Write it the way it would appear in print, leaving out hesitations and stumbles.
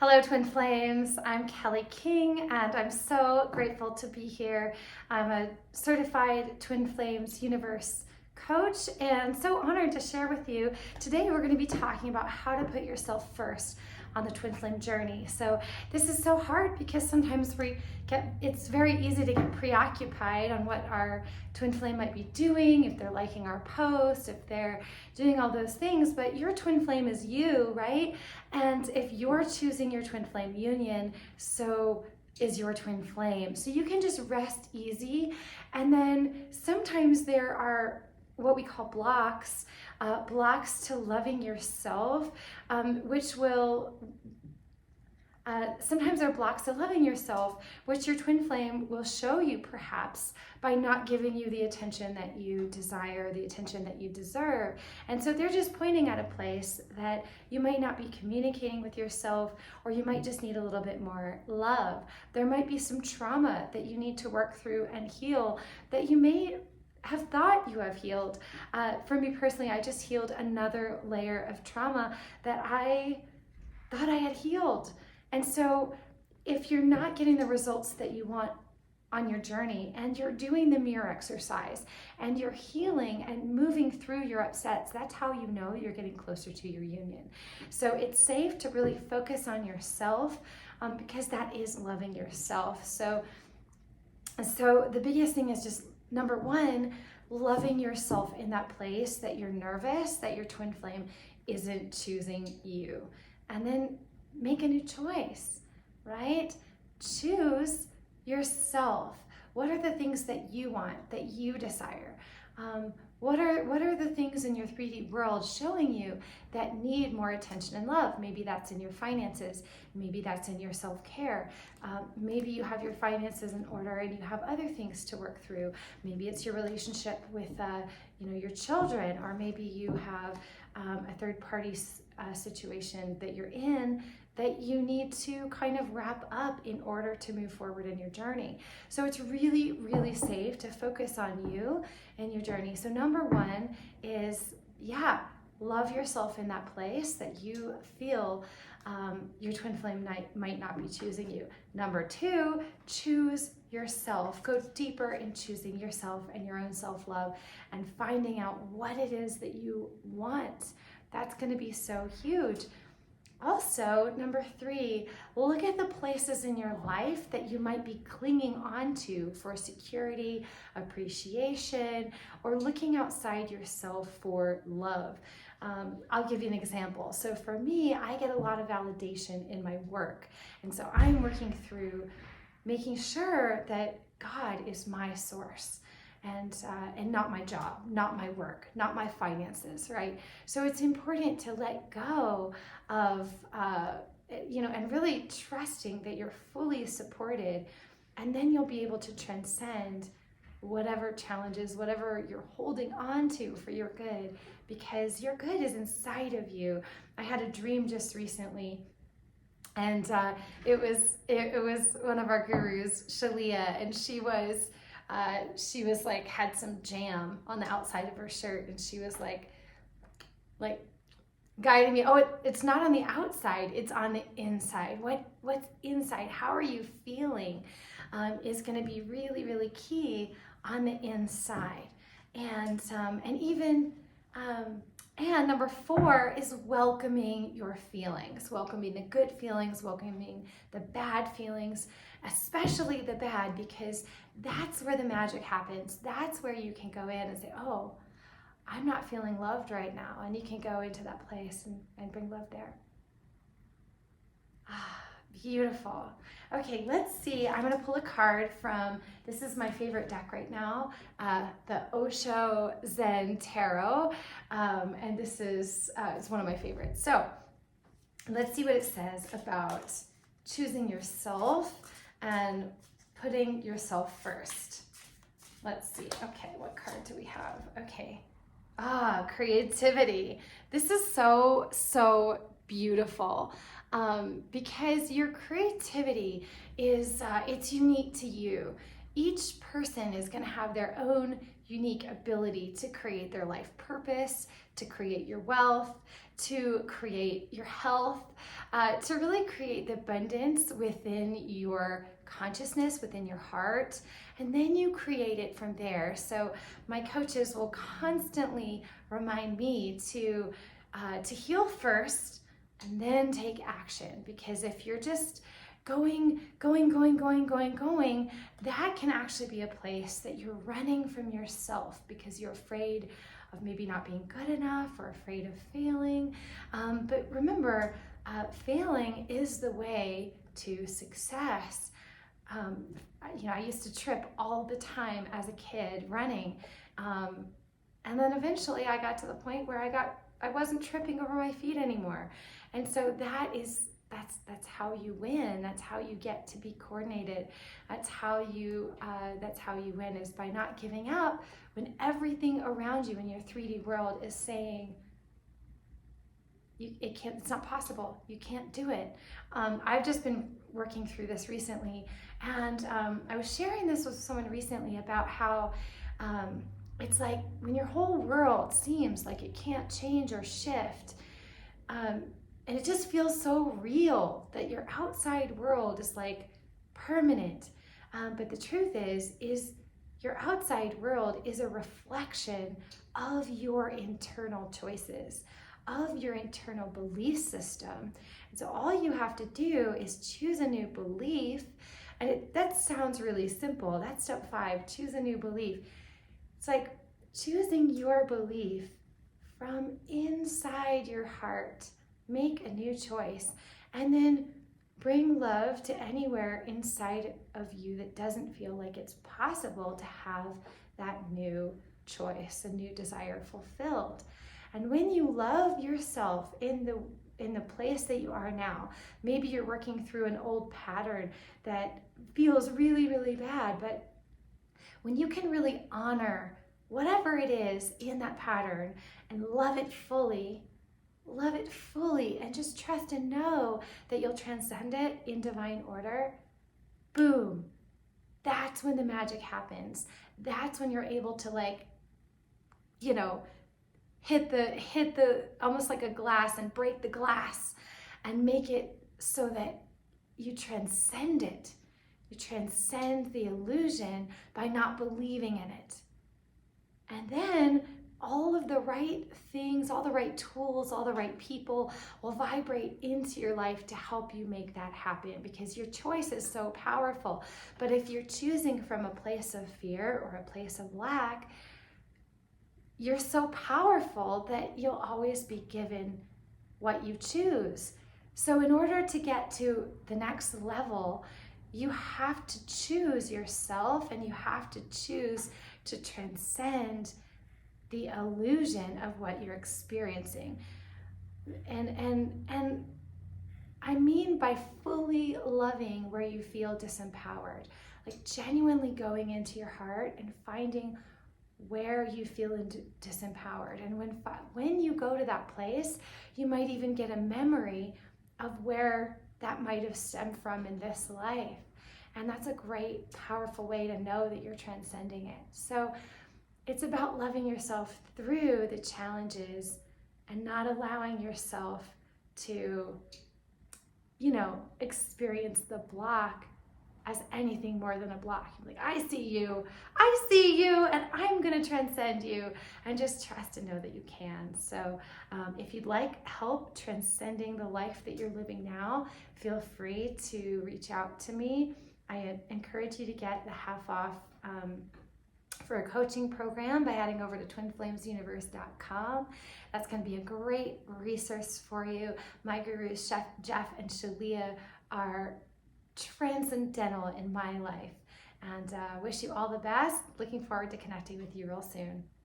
Hello, Twin Flames. I'm Kelly King, and I'm so grateful to be here. I'm a certified Twin Flames Universe coach, and so honored to share with you. Today, we're going to be talking about how to put yourself first on the Twin Flame journey. So this is so hard because sometimes it's very easy to get preoccupied on what our Twin Flame might be doing, if they're liking our post, if they're doing all those things, but your Twin Flame is you, right? And if you're choosing your Twin Flame union, so is your Twin Flame. So you can just rest easy. And then sometimes there are what we call blocks to loving yourself, which will, sometimes there are blocks to loving yourself, which your Twin Flame will show you perhaps by not giving you the attention that you desire, the attention that you deserve. And so they're just pointing at a place that you might not be communicating with yourself, or you might just need a little bit more love. There might be some trauma that you need to work through and heal that you may have thought you have healed. For me personally, I just healed another layer of trauma that I thought I had healed. And so if you're not getting the results that you want on your journey, and you're doing the mirror exercise, and you're healing and moving through your upsets, that's how you know you're getting closer to your union. So it's safe to really focus on yourself, because that is loving yourself. So the biggest thing is just, number one, loving yourself in that place that you're nervous, that your Twin Flame isn't choosing you. And then make a new choice, right? Choose yourself. What are the things that you want, that you desire? What are the things in your 3D world showing you that need more attention and love? Maybe that's in your finances. Maybe that's in your self-care. Maybe you have your finances in order and you have other things to work through. Maybe it's your relationship with your children, or maybe you have a third-party situation that you're in that you need to kind of wrap up in order to move forward in your journey. So it's really, really safe to focus on you and your journey. So number one is, love yourself in that place that you feel your Twin Flame might not be choosing you. Number two, choose yourself. Go deeper in choosing yourself and your own self-love and finding out what it is that you want. That's going to be so huge. Also, number three, look at the places in your life that you might be clinging onto for security, appreciation, or looking outside yourself for love. I'll give you an example. So for me, I get a lot of validation in my work. And so I'm working through making sure that God is my source. And not my job, not my work, not my finances, right? So it's important to let go of, and really trusting that you're fully supported, and then you'll be able to transcend whatever challenges, whatever you're holding on to for your good, because your good is inside of you. I had a dream just recently, and it was one of our gurus, Shalia, and she was like, had some jam on the outside of her shirt, and she was like guiding me. Oh, it's not on the outside, it's on the inside. What's inside? How are you feeling? Is going to be really, really key on the inside. And number four is welcoming your feelings, welcoming the good feelings, welcoming the bad feelings, especially the bad, because that's where the magic happens. That's where you can go in and say, oh, I'm not feeling loved right now. And you can go into that place and bring love there. Beautiful. Okay, let's see. I'm going to pull a card from, this is my favorite deck right now, the Osho Zen Tarot. And this is it's one of my favorites. So let's see what it says about choosing yourself and putting yourself first. Let's see. Okay, what card do we have? Okay. Creativity. This is so beautiful. Because your creativity is, it's unique to you. Each person is going to have their own unique ability to create their life purpose, to create your wealth, to create your health, to really create the abundance within your consciousness, within your heart, and then you create it from there. So my coaches will constantly remind me to heal first and then take action, because if you're just going, that can actually be a place that you're running from yourself because you're afraid of maybe not being good enough or afraid of failing. But remember, failing is the way to success. I used to trip all the time as a kid running. And then eventually I got to the point where I wasn't tripping over my feet anymore. And so that's how you win. That's how you get to be coordinated. That's how you win, is by not giving up when everything around you in your 3D world is saying it's not possible. You can't do it. I've just been working through this recently, and I was sharing this with someone recently about how it's like when your whole world seems like it can't change or shift, and it just feels so real that your outside world is like permanent. But the truth is your outside world is a reflection of your internal choices, of your internal belief system. And so all you have to do is choose a new belief. And that sounds really simple. That's step 5, choose a new belief. It's like choosing your belief from inside your heart. Make a new choice, and then bring love to anywhere inside of you that doesn't feel like it's possible to have that new choice, a new desire fulfilled. And when you love yourself in the place that you are now, maybe you're working through an old pattern that feels really, really bad, but when you can really honor whatever it is in that pattern and love it fully, and just trust and know that you'll transcend it in divine order, boom, that's when the magic happens. That's when you're able to hit the almost like a glass and break the glass and make it so that you transcend it. You transcend the illusion by not believing in it. And then all of the right things, all the right tools, all the right people will vibrate into your life to help you make that happen, because your choice is so powerful. But if you're choosing from a place of fear or a place of lack, you're so powerful that you'll always be given what you choose. So in order to get to the next level, you have to choose yourself, and you have to choose to transcend the illusion of what you're experiencing. And I mean by fully loving where you feel disempowered, like genuinely going into your heart and finding where you feel disempowered. And when you go to that place, you might even get a memory of where that might have stemmed from in this life. And that's a great, powerful way to know that you're transcending it. So it's about loving yourself through the challenges and not allowing yourself to, experience the block as anything more than a block. You're like, I see you, and I'm gonna transcend you, and just trust and know that you can. So if you'd like help transcending the life that you're living now, feel free to reach out to me. I encourage you to get the half off for a coaching program by heading over to twinflamesuniverse.com. That's going to be a great resource for you. My gurus, Chef Jeff and Shalia, are transcendental in my life, and wish you all the best. Looking forward to connecting with you real soon.